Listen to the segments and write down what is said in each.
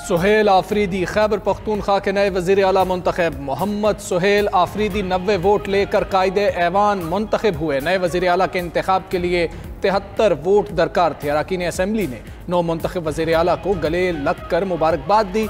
सुहेल आफरीदी खैबर पख्तूनख्वा के नए वज़ीर आला मुंतखब। मोहम्मद सुहेल आफरीदी 90 वोट लेकर कायदे ऐवान मुंतखब हुए। नए वज़ीर आला के इंतखाब के लिए 73 वोट दरकार थे। अरकान असम्बली ने नौ मुंतखब वज़ीर आला को गले लग कर मुबारकबाद दी।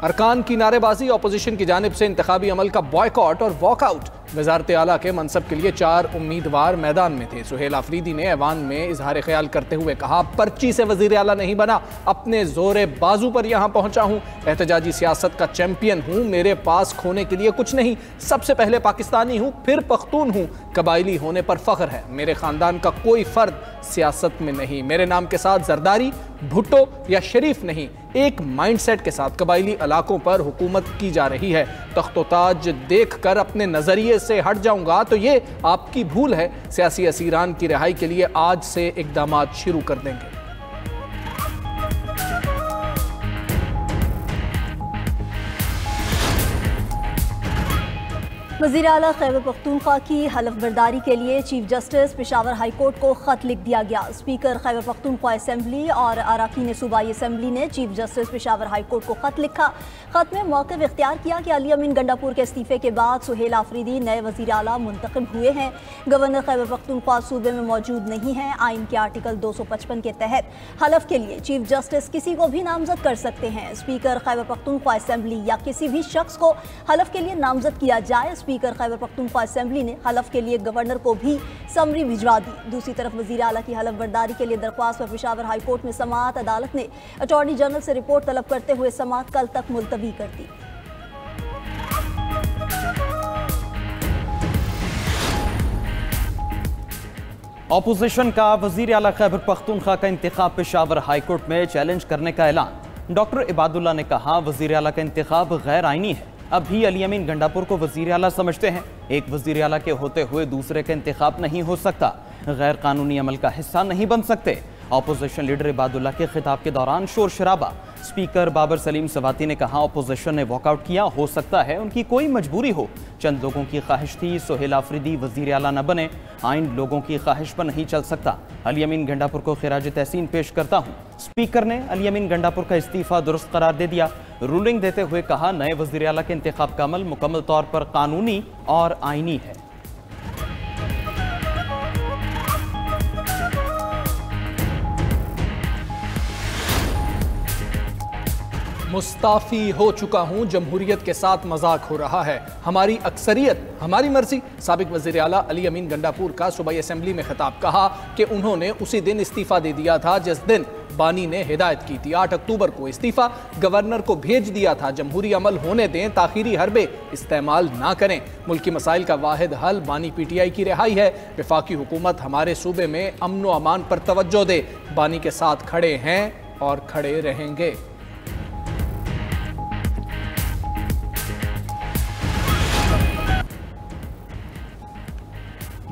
अरकान की नारेबाजी, अपोजिशन की जानिब से इंतखाबी अमल का बॉयकॉट और वॉकआउट। वज़ारत आला के मनसब के लिए 4 उम्मीदवार मैदान में थे। सुहेल आफरीदी ने ऐवान में इजहार ख्याल करते हुए कहा, पर्ची से वज़ीर आला नहीं बना, अपने जोरे बाजू पर यहाँ पहुँचा हूँ। एहतजाजी सियासत का चैंपियन हूँ, मेरे पास खोने के लिए कुछ नहीं। सबसे पहले पाकिस्तानी हूँ, फिर पख्तून हूँ। कबायली होने पर फ़ख्र है। मेरे ख़ानदान का कोई फ़र्द सियासत में नहीं। मेरे नाम के साथ जरदारी, भुट्टो या शरीफ नहीं, एक माइंडसेट के साथ कबायली इलाकों पर हुकूमत की जा रही है। तख्तो ताज देख कर अपने नज़रिए से हट जाऊंगा तो ये आपकी भूल है। सियासी असीरान की रिहाई के लिए आज से इक़दामात शुरू कर देंगे। वज़ीर आला खैबर पख्तूनख्वा की हलफ बर्दारी के लिए chief justice Peshawar high court को ख़त लिख दिया गया। स्पीकर खैबर पख्तूनख्वा असम्बली और अरकान सूबाई असम्बली ने chief justice Peshawar high court को ख़त लिखा। ख़त में मौक़िफ़ इख्तियार किया कि अली अमीन गंडापुर के इस्तीफ़े के बाद सुहेल आफरीदी नए वज़ीर आला मुंतखब हुए हैं। गवर्नर खैबर पख्तूनख्वा सूबे में मौजूद नहीं है। आइन के आर्टिकल 255 के तहत हलफ के लिए चीफ जस्टिस किसी को भी नामजद कर सकते हैं। स्पीकर खैबर पख्तूनख्वा असम्बली या किसी भी शख्स को हलफ के लिए नामजद किया जाए। स्पीकर खैबर पख्तूनख्वा असम्बली ने हलफ के लिए गवर्नर को भी समरी भिजवा दी। दूसरी तरफ वज़ीर आला की हलफ बर्दारी के लिए दरख्वास्त पर पेशावर हाई कोर्ट में समाअत अदालत ने अटॉर्नी जनरल से रिपोर्ट तलब करते हुए समाअत कल तक मुलतवी कर दी। ऑपोजिशन का वज़ीर आला खैबर पख्तूनख्वा का इंतखाब पेशावर हाई कोर्ट में चैलेंज करने का ऐलान। डॉक्टर इबादुल्ला ने कहा, वज़ीर आला का इंतखाब गैर आइनी है। अब भी अली अमीन गंडापुर को वज़ीर आला समझते हैं। एक वज़ीर आला के होते हुए दूसरे का इंतखाब नहीं हो सकता। गैर कानूनी अमल का हिस्सा नहीं बन सकते। अपोजिशन लीडर इबादुल्ला के खिताब के दौरान शोर शराबा। स्पीकर बाबर सलीम सवाती ने कहा, अपोजिशन ने वॉकआउट किया, हो सकता है उनकी कोई मजबूरी हो। चंद लोगों की ख्वाहिश थी सुहेल आफरीदी वज़ीर आला न बने। आइन लोगों की ख्वाहिश पर नहीं चल सकता। अली अमीन गंडापुर को खिराज तहसीन पेश करता हूँ। स्पीकर ने अली अमीन गंडापुर का इस्तीफ़ा दुरुस्त करार दे दिया। रूलिंग देते हुए कहा, नए वज़ीर आला के इंतखाब का अमल मुकम्मल तौर पर कानूनी और आइनी है। मुस्ताफ़ी हो चुका हूँ, जमहूरियत के साथ मजाक हो रहा है। हमारी अक्सरियत हमारी मर्जी। साबिक वज़ीर आला अली अमीन गंडापुर का सूबाई असम्बली में खिताब। कहा कि उन्होंने उसी दिन इस्तीफ़ा दे दिया था जिस दिन बानी ने हिदायत की थी। 8 अक्टूबर को इस्तीफ़ा गवर्नर को भेज दिया था। जमहूरी अमल होने दें, ताखीरी हरबे इस्तेमाल ना करें। मुल्की मसाइल का वाहिद हल बानी PTI की रिहाई है। वफाकी हुकूमत हमारे सूबे में अमन व अमान पर तवज्जो दे। बानी के साथ खड़े हैं और खड़े रहेंगे।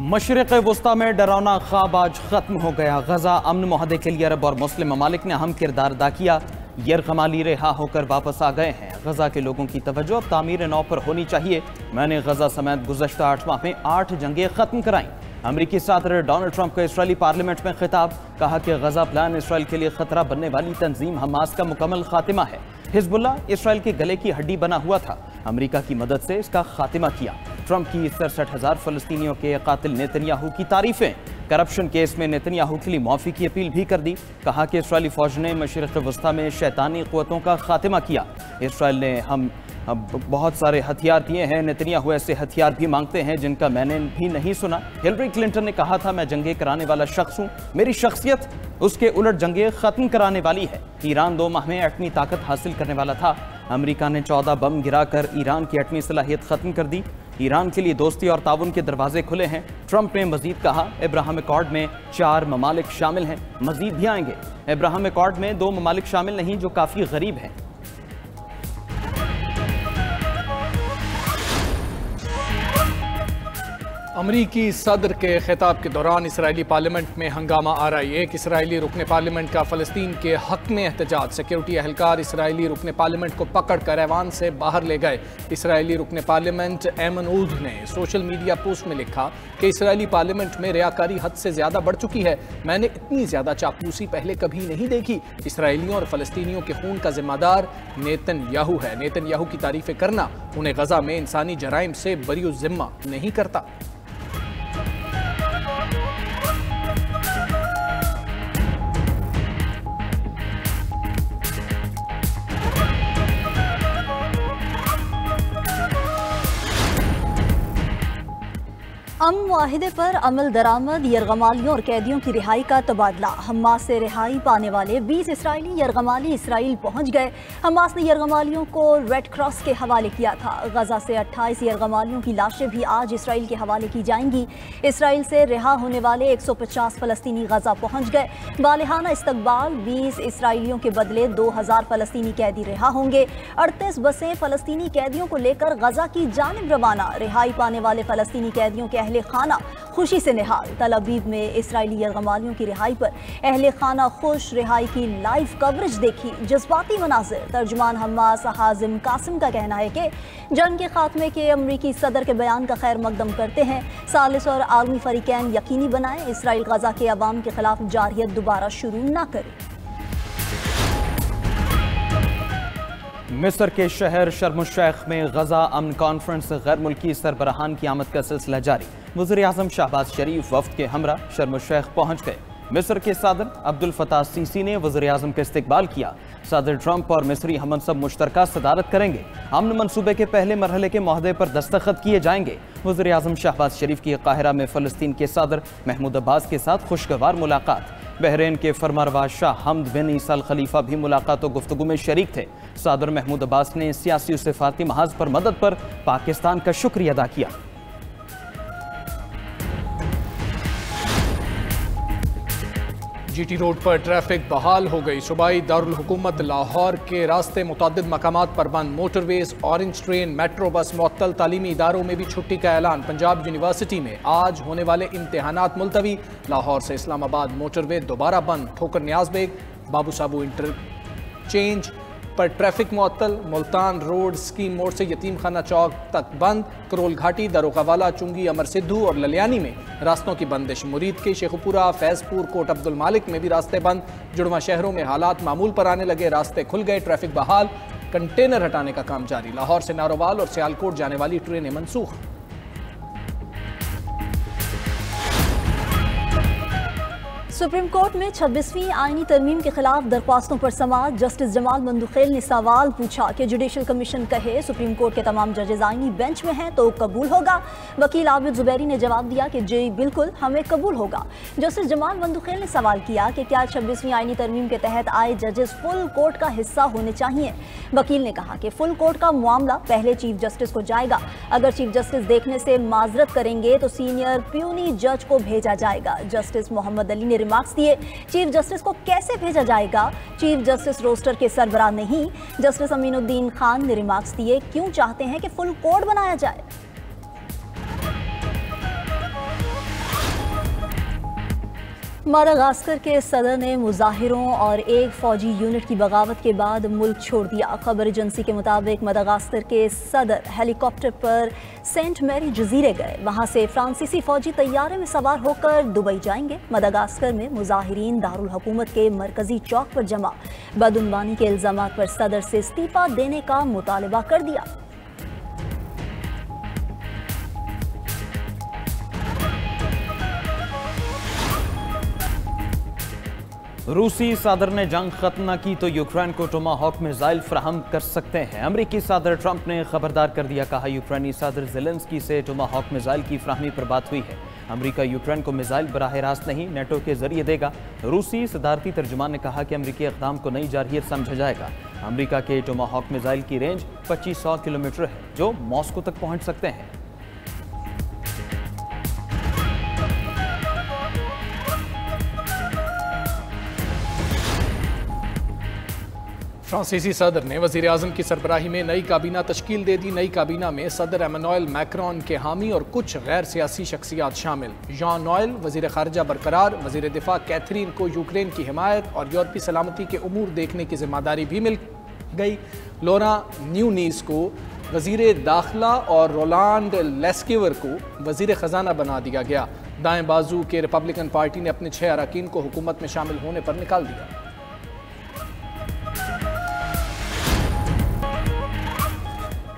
मशरिक़ वुस्ता में डरावना ख्वाब आज ख़त्म हो गया। गजा अमन मुआहदे के लिए अरब और मुस्लिम ममालिक ने अहम किरदार अदा किया। यरगमाली रिहा होकर वापस आ गए हैं। गजा के लोगों की तवज्जो अब तामीर नौ पर होनी चाहिए। मैंने गजा समेत गुज़श्ता 8 माह में 8 जंगें ख़त्म कराईं। अमरीकी सदर डोनाल्ड ट्रंप का इसराइली पार्लियामेंट में खिताब। कहा कि गजा प्लान इसराइल के लिए खतरा बनने वाली तंजीम हमास का मुकम्मल खातिमा है। हिजबुल्ला इसराइल के गले की हड्डी बना हुआ था। अमेरिका की मदद से इसका खातिमा किया। ट्रंप की 67,000 फ़लस्तीनियों के कातिल नेतन्याहू की तारीफें। करप्शन केस में नेतन्याहू के लिए माफ़ी की अपील भी कर दी। कहा कि इसराइली फ़ौज ने मशरिक़ वस्ता में शैतानी क़ुव्वतों का खातिमा किया। इसराइल ने हम बहुत सारे हथियार दिए हैं। नेतन्याहू ऐसे हथियार भी मांगते हैं जिनका मैंने भी नहीं सुना। हिलरी क्लिंटन ने कहा था, मैं जंगें कराने वाला शख्स हूँ, मेरी शख्सियत उसके उलट जंगें ख़त्म कराने वाली है। ईरान 2 माह में एटमी ताकत हासिल करने वाला था। अमेरिका ने 14 बम गिराकर ईरान की एटमी सलाहियत ख़त्म कर दी। ईरान के लिए दोस्ती और ताउन के दरवाजे खुले हैं। ट्रंप ने मजीद कहा, इब्राहिम अकॉर्ड में 4 ममालिक शामिल हैं, मजीद भी आएंगे। इब्राहिम अकॉर्ड में 2 ममालिक शामिल नहीं जो काफ़ी गरीब हैं। अमरीकी सदर के खिताब के दौरान इसराइली पार्लियामेंट में हंगामा आराई। एक इसराइली रुकन पार्लियामेंट का फ़लस्तीन के हक में एहतजाज। सिक्योरिटी अहलकार इसराइली रुकन पार्लियामेंट को पकड़ कर ऐवान से बाहर ले गए। इसराइली रुकन पार्लियामेंट एमन ऊद ने सोशल मीडिया पोस्ट में लिखा कि इसराइली पार्लियामेंट में रियाकारी हद से ज़्यादा बढ़ चुकी है। मैंने इतनी ज़्यादा चापलूसी पहले कभी नहीं देखी। इसराइलियों और फ़लस्तीनियों के खून का जिम्मेदार नेतन्याहू है। नेतन्याहू की तारीफ़ें करना उन्हें गजा में इंसानी जराइम से बरी ज़िम्मा नहीं करता। अमन मुआहिदे पर अमल दरामद, यरगमालियों और कैदियों की रिहाई का तबादला। हमास से रिहाई पाने वाले 20 इसराइली यरगमाली इसराइल पहुंच गए। हमास ने यरगमालियों को रेड क्रॉस के हवाले किया था। गजा से 28 यरगमालियों की लाशें भी आज इसराइल के हवाले की जाएंगी। इसराइल से रिहा होने वाले 150 फ़लस्तीनी गजा पहुंच गए। बालिहाना इस्तकबाल, 20 इसराइलियों के बदले 2000 फ़लस्तीनी कैदी रिहा होंगे। 38 बसें फ़लस्तीनी कैदियों को लेकर गजा की जानिब रवाना। रिहाई पाने वाले फ़लस्तीनी कैदियों के अहले खाना खुशी से निहाल। तल अबीब में इसराइली यरगमालियों की रिहाई पर अहले खाना खुश। रिहाई की लाइव कवरेज देखी, जज्बाती मनाजिर। तर्जुमान हमास हाजिम कासिम का कहना है कि जंग के खात्मे के अमरीकी सदर के बयान का खैर मकदम करते हैं। सालिस और आलमी फरीकैन यकीनी बनाए इसराइल गजा के अवाम के खिलाफ जारहियत दोबारा शुरू न करे। मिस्र के शहर शर्म शेख में गजा अमन कॉन्फ्रेंस गैर मुल्की सरबराहान की आमद का सिलसिला जारी। वज़ीर आज़म शहबाज शरीफ वफ्द के हमरा शर्म शेख पहुंच गए। मिस्र के सदर अब्दुल फताह सीसी ने वज़ीर आज़म का इस्तकबाल किया। सदर ट्रंप और मिस्री हमनसब मुश्तरका सदारत करेंगे। अमन मनसूबे के पहले मरहले के मुआहदे पर दस्तखत किए जाएंगे। वज़ीर आज़म शहबाज शरीफ की काहिरा में फ़लस्तीन के सदर महमूद अब्बास के साथ खुशगवार मुलाकात। बहरीन के फरमारवा शाह हमद बिन ईसा अल खलीफा भी मुलाकात और गुफ्तगू में शरीक थे। सदर महमूद अब्बास ने सियासी और सिफाती महाज पर मदद पर पाकिस्तान का शुक्रिया अदा किया। जीटी रोड पर ट्रैफिक बहाल हो गई। सूबाई दारुल हुकूमत लाहौर के रास्ते मुतअद्दिद मकामात पर बंद। Motorways, orange train, metro bus मुअत्तल। तालीमी इदारों में भी छुट्टी का ऐलान। पंजाब यूनिवर्सिटी में आज होने वाले इम्तिहानात मुलतवी। लाहौर से इस्लामाबाद मोटरवे दोबारा बंद। ठोकर न्याज बेग, बाबू साबू इंटरचेंज पर ट्रैफिक मुअत्तल। मुल्तान रोड स्कीम मोड़ से यतीम खाना चौक तक बंद। करोल घाटी, दरोगावाला, चुंगी, अमर सिद्धू और ललियानी में रास्तों की बंदिश। मुरीद के शेखुपुरा, फैजपुर, कोट अब्दुल मालिक में भी रास्ते बंद। जुड़वा शहरों में हालात मामूल पर आने लगे। रास्ते खुल गए, ट्रैफिक बहाल। कंटेनर हटाने का काम जारी। लाहौर से नारोवाल और सियालकोट जाने वाली ट्रेनें मनसूख। सुप्रीम कोर्ट में 26वीं आईनी तरमीम के खिलाफ दरख्वास्तों पर समाअत। जस्टिस जमाल मंदुखेल ने सवाल पूछा कि जुडिशल कमीशन कहे सुप्रीम कोर्ट के तमाम जजेस आईनी बेंच में हैं तो कबूल होगा। वकील आबिद जुबैरी ने जवाब दिया कि जी बिल्कुल, हमें कबूल होगा। जस्टिस जमाल मंदुखेल ने सवाल किया कि क्या 26वीं आईनी तरमीम के तहत आए जजेस फुल कोर्ट का हिस्सा होने चाहिए। वकील ने कहा कि फुल कोर्ट का मामला पहले चीफ जस्टिस को जाएगा। अगर चीफ जस्टिस देखने से माजरत करेंगे तो सीनियर प्यूनी जज को भेजा जाएगा। जस्टिस मोहम्मद अली ने रिमार्क्स दिए, चीफ जस्टिस को कैसे भेजा जाएगा, चीफ जस्टिस रोस्टर के सरबराह नहीं। जस्टिस अमीनुद्दीन खान ने रिमार्क्स दिए, क्यों चाहते हैं कि फुल कोड बनाया जाए। मादागास्कर के सदर ने मुजाहिरों और एक फौजी यूनिट की बगावत के बाद मुल्क छोड़ दिया। खबर एजेंसी के मुताबिक मादागास्कर के सदर हेलीकॉप्टर पर सेंट मैरी जजीरे गए। वहां से फ्रांसीसी फौजी तैयारे में सवार होकर दुबई जाएंगे। मादागास्कर में मुजाहिरीन दारुल हुकूमत के मरकजी चौक पर जमा। बदउनवानी के इल्जामात पर सदर से इस्तीफा देने का मुतालबा कर दिया। रूसी सदर ने जंग खत्म न की तो यूक्रेन को टोमाहॉक मिसाइल फराहम कर सकते हैं। अमरीकी सदर ट्रंप ने खबरदार कर दिया। कहा यूक्रेनी सदर ज़ेलेंस्की से टोमाहॉक मिसाइल की फराहमी पर बात हुई है। अमरीका यूक्रेन को मिसाइल बराह रास्त नहीं नेटो के जरिए देगा। रूसी सदारती तर्जुमान ने कहा कि अमरीकी इक़दाम को नई जारहियत समझा जाएगा। अमरीका के टोमाहॉक मिसाइल की रेंज 2500 किलोमीटर है जो मॉस्को तक पहुँच सकते हैं। फ्रांसीसी सदर ने वज़ीर आज़म की सरबराही में नई काबीना तश्कील दे दी। नई काबीना में सदर एमेनुएल मैक्रोन के हामी और कुछ गैर सियासी शख्सियात शामिल। जॉन नॉयल वज़ीर ख़ारिजा बरकरार, वज़ीर दिफा कैथरीन को यूक्रेन की हिमायत और यूरोपी सलामती के उमूर देखने की जिम्मेदारी भी मिल गई। लोरा न्यूनीस को वज़ीर दाखिला और रोलांड लेस्किवर को वज़ीर ख़जाना बना दिया गया। दाएं बाजू के रिपब्लिकन पार्टी ने अपने 6 अरकान को हुकूमत में शामिल होने पर निकाल दिया।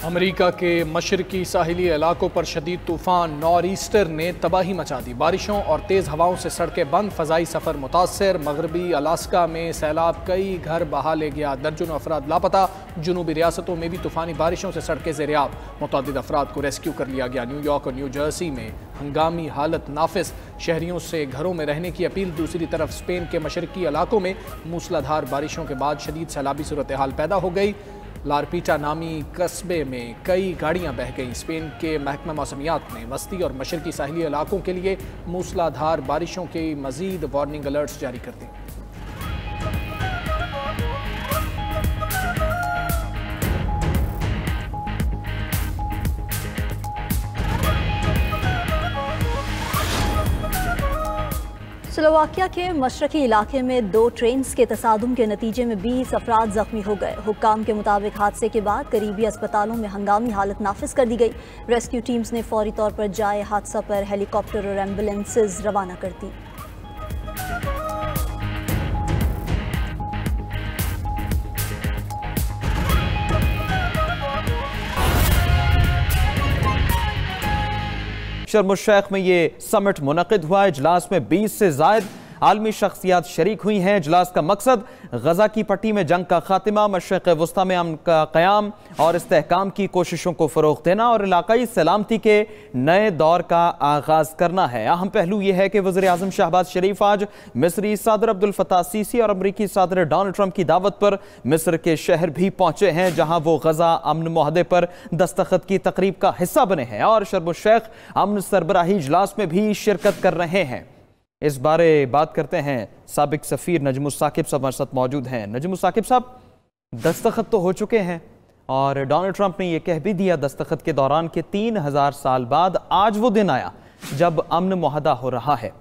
अमेरिका के मशरकी साहिली इलाकों पर शदीद तूफान नॉर ईस्टर ने तबाही मचा दी। बारिशों और तेज़ हवाओं से सड़कें बंद, फ़ज़ाई सफ़र मुतासर। मगरबी अलास्का में सैलाब कई घर बहा ले गया, दर्जनों अफराद लापता। जुनूबी रियासतों में भी तूफ़ानी बारिशों से सड़कें ज़ेर-ए-आब, मुतअद्दिद अफराद को रेस्क्यू कर लिया गया। न्यूयॉर्क और न्यू जर्सी में हंगामी हालत नाफिस, शहरियों से घरों में रहने की अपील। दूसरी तरफ स्पेन के मशरकी इलाकों में मूसलाधार बारिशों के बाद शदीद सैलाबी सूरत हाल पैदा हो गई। लारपीटा नामी कस्बे में कई गाड़ियां बह गईं। स्पेन के महकमा मौसमियात ने वस्ती और मशरकी साहिली इलाकों के लिए मूसलाधार बारिशों के मजीद वार्निंग अलर्ट्स जारी कर दी। स्लोवाकिया के मशरकी इलाके में 2 ट्रेन्स के तसादुम के नतीजे में 20 अफराद जख्मी हो गए। हुक्काम के मुताबिक हादसे के बाद करीबी अस्पतालों में हंगामी हालत नाफिज कर दी गई। रेस्क्यू टीम्स ने फौरी तौर पर जाए हादसा पर हेलीकॉप्टर और एम्बुलेंसेज रवाना कर दी। शर्म शेख में ये समिट मुनक़िद हुआ। इजलास में 20 से ज़ायद आलमी शख्सियात शरीक हुई हैं। इजलास का मकसद गजा की पट्टी में जंग का खात्मा, मशरिक़ वस्ता में अमन का क़याम और इस्तेहकाम की कोशिशों को फ़रोग़ देना और इलाक़ाई सलामती के नए दौर का आगाज़ करना है। अहम पहलू यह है कि वज़ीर आज़म शहबाज शरीफ आज मिस्री सदर अब्दुल फ़ताह सीसी और अमरीकी सदर डोनाल्ड ट्रंप की दावत पर मिस्र के शहर भी पहुँचे हैं, जहाँ वो गजा अमन मुआहदे पर दस्तखत की तकरीब का हिस्सा बने हैं और शर्म शेख अमन सरबराही इजलास में भी शिरकत कर रहे हैं। इस बारे बात करते हैं, साबिक सफ़ीर नजमुस साकिब साहब हमारे साथ मौजूद हैं। नजमुस साकिब साहब, दस्तखत तो हो चुके हैं और डोनाल्ड ट्रंप ने यह कह भी दिया दस्तखत के दौरान कि 3000 साल बाद आज वो दिन आया जब अमन मुआहदा हो रहा है।